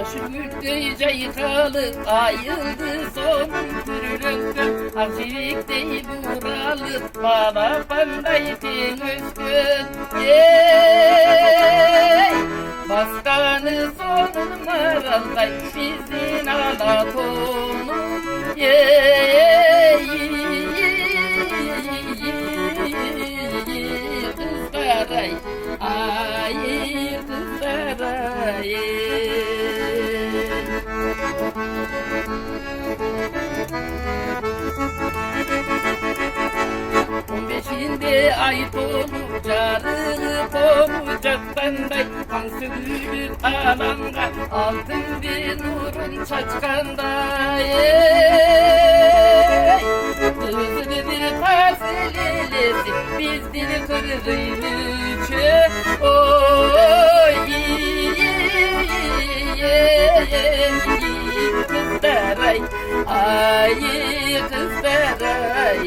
Aşırı yıkalı ayıldı sonun pürülüktü. Aksilik değil buralı bana pandaydın üskün. Bastanı sonun maralday bizin alatonu. Kızlaray, ay kızlaray. 15'inde ay dolup carı olacak bende. Kansı gülüp alanga altın bir nurun çaçkanda. Kızını bir tazelelesi biz dili kırılıylıçı. Oy kızlaray, ay kızlaray.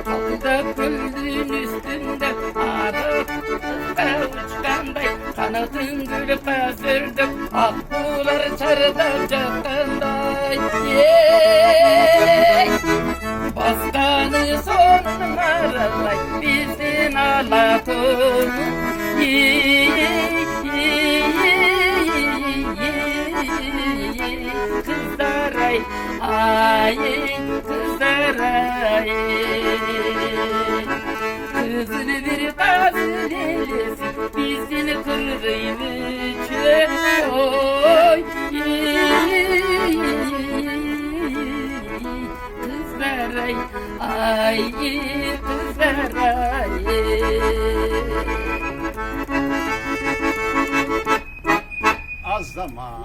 Kapıda gülün üstünde arada uçkanday kanadın gülüp hazırdık akbular çarıda candanday. Bastanı sonun maralay bizim alatonu. Kızlaray, ay kızlaray. Kızını bir tazelelesi bizini kırıylıçı. Oy kızlaray, ay kızlaray. Az zaman.